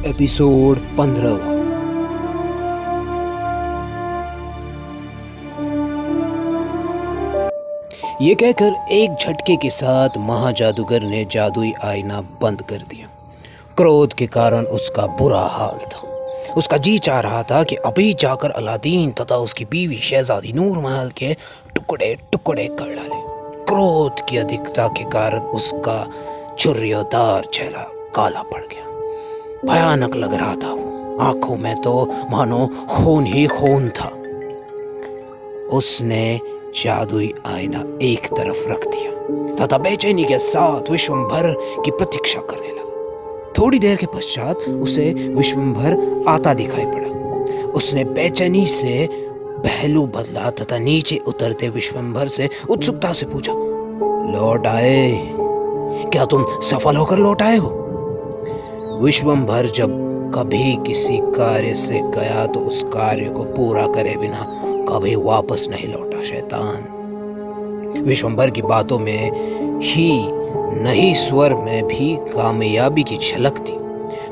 Episode 15। ये कहकर एक झटके के साथ महाजादूगर ने जादुई आईना बंद कर दिया। क्रोध के कारण उसका बुरा हाल था। उसका जी चाह रहा था कि अभी जाकर अलादीन तथा उसकी बीवी शहजादी नूर महल के टुकड़े टुकड़े कर डाले। क्रोध की अधिकता के कारण उसका छुर्रियोदार चेहरा काला पड़ गया। भयानक लग रहा था वो। आंखों में तो मानो खून ही खून था। उसने जादुई आईना एक तरफ रख दिया तथा बेचैनी के साथ विश्वंभर की प्रतीक्षा करने लगा। थोड़ी देर के पश्चात उसे विश्वंभर आता दिखाई पड़ा। उसने बेचैनी से पहलू बदला तथा नीचे उतरते विश्वंभर से उत्सुकता से पूछा, लौट आए? क्या तुम सफल होकर लौट आए हो? विश्वंभर जब कभी किसी कार्य से गया तो उस कार्य को पूरा करे बिना कभी वापस नहीं लौटा शैतान। विश्वंभर की बातों में ही नहीं स्वर में भी कामयाबी की झलक थी।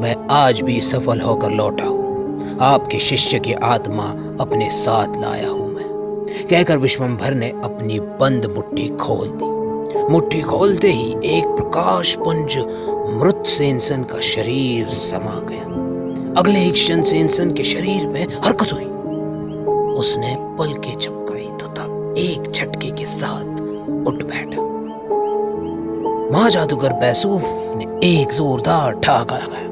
मैं आज भी सफल होकर लौटा हूँ। आपके शिष्य की आत्मा अपने साथ लाया हूँ मैं, कहकर विश्वंभर ने अपनी बंद मुट्ठी खोल दी। मुट्ठी खोलते ही एक प्रकाश पुंज मृत सेनसन का शरीर समा गया। अगले एक क्षण सेनसन के शरीर में हरकत हुई। उसने पलकें झपकाई तथा एक झटके के साथ उठ बैठा। महाजादूगर बैसूफ ने एक जोरदार ठहाका लगाया।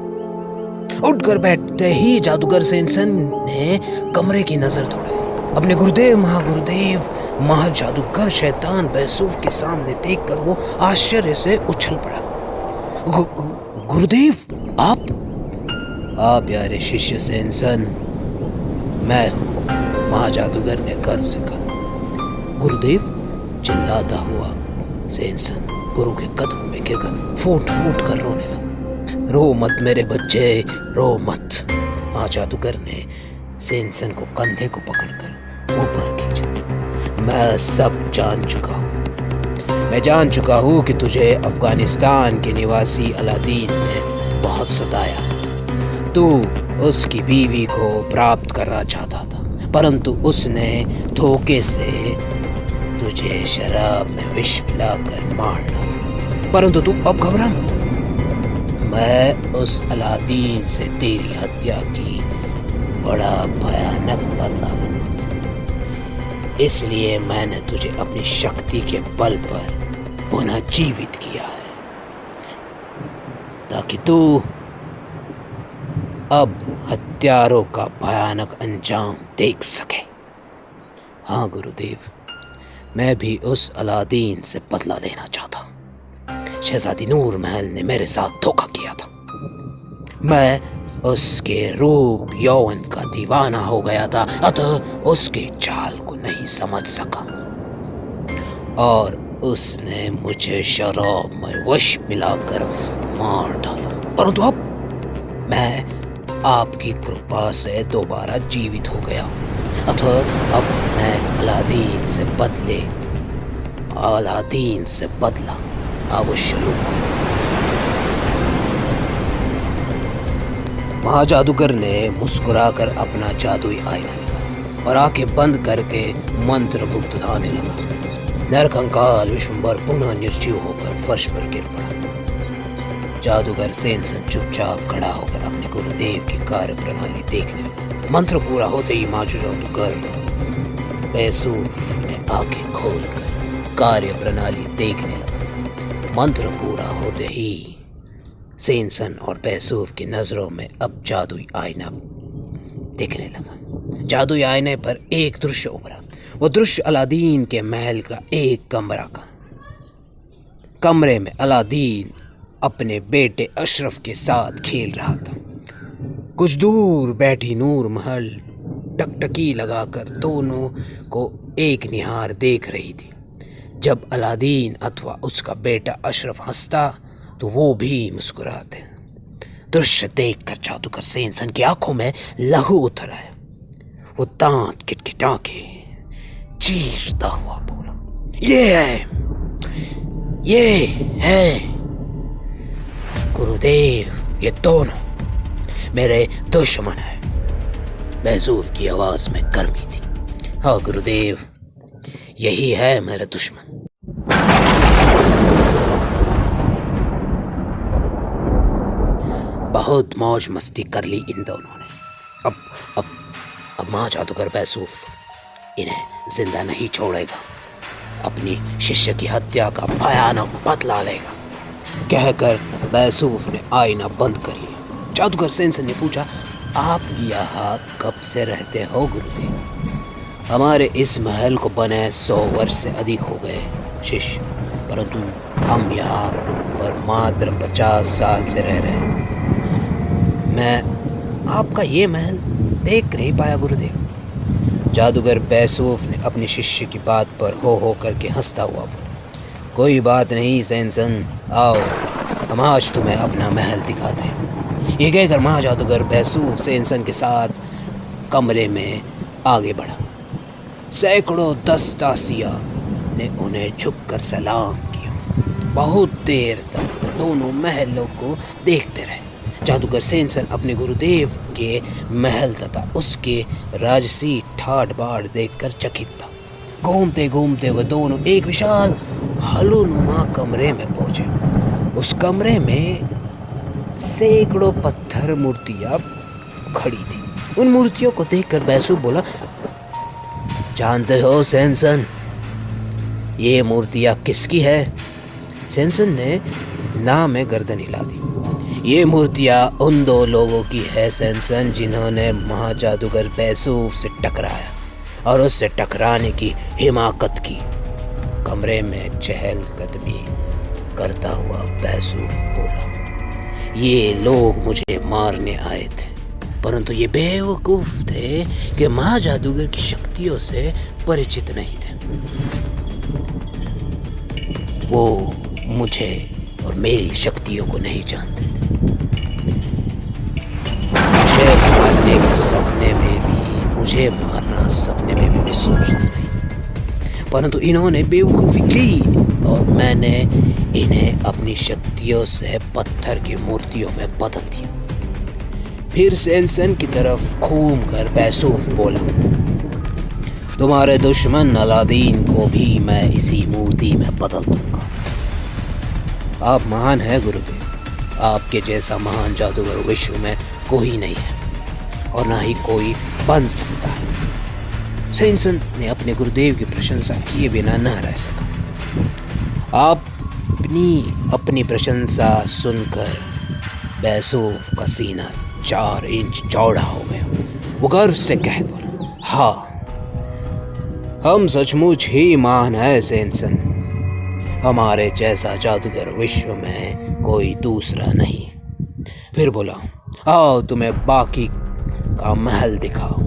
उठकर बैठते ही जादूगर सेनसन ने कमरे की नजर दौड़ाई। अपने गुरुदेव महागुरुदेव महाजादूगर शैतान बैसूफ के सामने देखकर वो आश्चर्य से उछल पड़ा। गुरुदेव, आप प्यारे शिष्य सेनसन, मैं हूँ, महाजादूगर ने गर्व से कहा। गुरुदेव, चिल्लाता हुआ सेनसन गुरु के कदमों में गिरकर फूट फूट कर रोने लगा। रो मत मेरे बच्चे, रो मत। महाजादूगर ने सेनसन को कंधे को पकड़कर ऊपर खींचा। मैं सब जान चुका हूँ। मैं जान चुका हूँ कि तुझे अफगानिस्तान के निवासी अलादीन ने बहुत सताया। तू उसकी बीवी को प्राप्त करना चाहता था, परंतु उसने धोखे से तुझे शराब में विष पिलाकर मार डाला। परंतु तू अब घबरा मत। मैं उस अलादीन से तेरी हत्या की बड़ा भयानक बदला लूंगा। इसलिए मैंने तुझे अपनी शक्ति के बल पर पुनः जीवित किया है, ताकि तू अब हत्यारों का भयानक अंजाम देख सके। हाँ गुरुदेव, मैं भी उस अलादीन से बदला लेना चाहता। शहजादी नूर महल ने मेरे साथ धोखा किया था। मैं उसके रूप यौवन का दीवाना हो गया था, अतः उसके चाल को नहीं समझ सका और उसने मुझे शराब में विष मिलाकर मार डाला। परंतु अब मैं आपकी कृपा से दोबारा जीवित हो गया, अतः अब मैं अलादीन से बदला अवश्य लूंगा। महाजादूगर ने मुस्कुराकर अपना जादुई आईना निकाला और आंखें बंद करके मंत्र मुग्धाने लगा। नरकंकाल विश्वंभर पुनः निर्जीव होकर फर्श पर गिर पड़ा। जादूगर सेनसन चुपचाप खड़ा होकर अपने गुरुदेव की कार्य प्रणाली देखने लगा। मंत्र पूरा होते ही महाजादूगर बैसूफ ने आंखें खोलकर कार्य प्रणाली देखने लगा। मंत्र पूरा होते ही सेनसन और बैसूफ की नजरों में अब जादुई आईना दिखने लगा। जादुई आईने पर एक दृश्य उभरा। वो दृश्य अलादीन के महल का एक कमरा का। कमरे में अलादीन अपने बेटे अशरफ के साथ खेल रहा था। कुछ दूर बैठी नूर महल टकटकी लगाकर दोनों को एक निहार देख रही थी। जब अलादीन अथवा उसका बेटा अशरफ हंसता तो वो भी मुस्कुराते। दृश्य देखकर जादूगर सेनसन की आंखों में लहू उतर आया। वो दांत किटकिटा के चीरता हुआ बोला, ये है गुरुदेव, ये दोनों मेरे दुश्मन है। बैसूफ की आवाज में गर्मी थी। हाँ गुरुदेव, यही है मेरा दुश्मन। बहुत मौज मस्ती कर ली इन दोनों ने। अब माँ जादूगर बैसूफ इन्हें जिंदा नहीं छोड़ेगा, अपनी शिष्य की हत्या का भयानक बदला लेगा, कहकर बैसूफ ने आईना बंद कर लिया। जादूगर सेंसन ने पूछा, आप यहाँ कब से रहते हो गुरुदेव? हमारे इस महल को बने 100 वर्ष से अधिक हो गए शिष्य, परंतु हम यहाँ पर मात्र 50 साल से रह रहे हैं। मैं आपका ये महल देख नहीं पाया गुरुदेव। जादूगर बैसूफ ने अपने शिष्य की बात पर हो करके हंसता हुआ बोला, कोई बात नहीं सेंसन, आओ हम आज तुम्हें अपना महल दिखाते हैं। ये कहकर महा जादूगर बैसूफ सेंसन के साथ कमरे में आगे बढ़ा। सैकड़ों दस्तासिया ने उन्हें झुककर सलाम किया। बहुत देर तक दोनों महलों को देखते रहे। जादूगर सेंसन अपने गुरुदेव के महल तथा उसके राजसी ठाट बाट देखकर चकित था। घूमते घूमते वह दोनों एक विशाल हलुनुमा कमरे में पहुंचे। उस कमरे में सैकड़ों पत्थर मूर्तियां खड़ी थी। उन मूर्तियों को देखकर बैसूफ बोला, जानते हो सेंसन, ये मूर्तियां किसकी है? सेंसन ने ना में गर्दन हिला दी। ये मूर्तियां उन 2 लोगों की है सेंसन, जिन्होंने महाजादूगर बैसूफ से टकराया और उससे टकराने की हिमाकत की। कमरे में चहलकदमी करता हुआ बैसूफ बोला, ये लोग मुझे मारने आए थे, परंतु ये बेवकूफ थे कि महाजादूगर की शक्तियों से परिचित नहीं थे। वो मुझे और मेरी शक्तियों को नहीं जानते थे। मुझे मारना सपने में भी सोचना नहीं, परंतु इन्होंने बेवकूफ़ी की और मैंने इन्हें अपनी शक्तियों से पत्थर की मूर्तियों में बदल दिया। फिर सेंसन की तरफ घूम कर बैसूफ बोला, तुम्हारे दुश्मन अलादीन को भी मैं इसी मूर्ति में बदल दूंगा। आप महान हैं गुरुदेव, आपके जैसा महान जादूगर विश्व में कोई नहीं है और ना ही कोई बन सकता है। सेंसन ने अपने गुरुदेव की प्रशंसा किए बिना न रह सका। आप अपनी प्रशंसा सुनकर बैसूफ का सीना 4 इंच चौड़ा हो गया। वो गर्व से कह बोला, हाँ हम सचमुच ही महान है सेंसन, हमारे जैसा जादूगर विश्व में कोई दूसरा नहीं। फिर बोला, आओ तुम्हें बाकी का महल दिखाओ।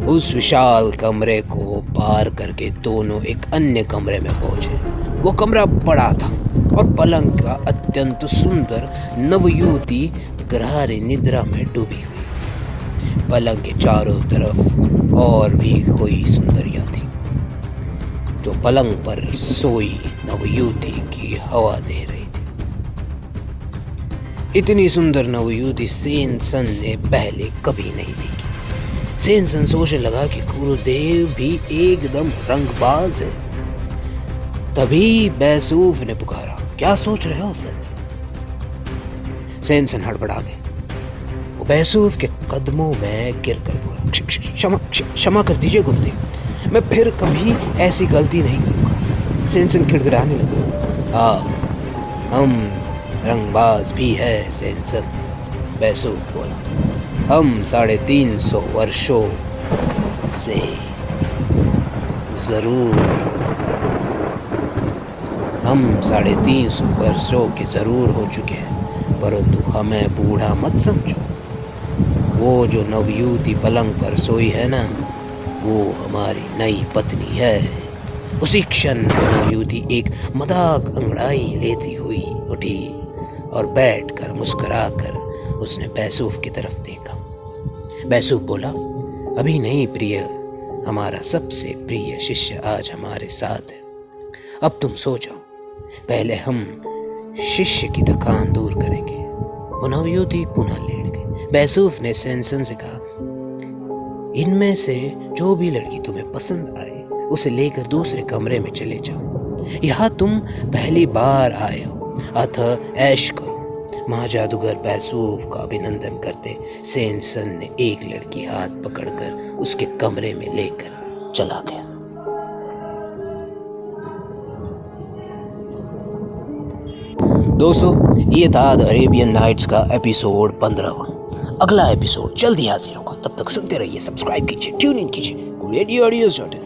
उस विशाल कमरे को पार करके दोनों एक अन्य कमरे में पहुंचे। वो कमरा बड़ा था और पलंग का अत्यंत सुंदर नवयुवती गहरी निद्रा में डूबी हुई। पलंग के चारों तरफ और भी कोई सुंदरियां थी जो पलंग पर सोई नवयुवती की हवा दे रही थी। इतनी सुंदर नवयुवती सेंसन ने पहले कभी नहीं देखी। सेंसन सोचने लगा कि गुरुदेव भी एकदम रंगबाज है। तभी बैसूफ ने पुकारा, क्या सोच रहे हो सेंसन? सेंसन हड़बड़ा गए। वो बैसूफ के कदमों में गिरकर बोला, क्षमा कर दीजिए गुरुदेव, मैं फिर कभी ऐसी गलती नहीं करूँगा। सेंसन खिड़खिड़ाने लगा, हम रंगबाज भी है सेंसन, बैसूफ बोला। हम 350 वर्षों से हम 350 वर्षों के ज़रूर हो चुके हैं, परंतु हमें बूढ़ा मत समझो। वो जो नवयुवती पलंग पर सोई है ना, वो हमारी नई पत्नी है। उसी क्षण नवयुवती एक मजाक अंगड़ाई लेती हुई उठी और बैठकर मुस्कुराकर उसने बैसूफ की तरफ देखा। बैसूफ बोला, अभी नहीं प्रिय, हमारा सबसे प्रिय शिष्य आज हमारे साथ है। अब तुम सो जाओ, पहले हम शिष्य की थकान दूर करेंगे। वो नवयुवती पुनः लेट गई। बैसूफ ने सैनसन से कहा, इनमें से जो भी लड़की तुम्हें पसंद आए उसे लेकर दूसरे कमरे में चले जाओ। यहाँ तुम पहली बार आए हो, अतः ऐश करो। माँ जादूगर बैसूफ का अभिनंदन करते सैनसन ने एक लड़की हाथ पकड़कर उसके कमरे में लेकर चला गया। दोस्तों, ये था द अरेबियन नाइट्स का एपिसोड 15वां। अगला एपिसोड जल्दी हाजिर होगा, तब तक सुनते रहिए, सब्सक्राइब कीजिए, ट्यून इन कीजिए, रेडियो ऑडियोज.in।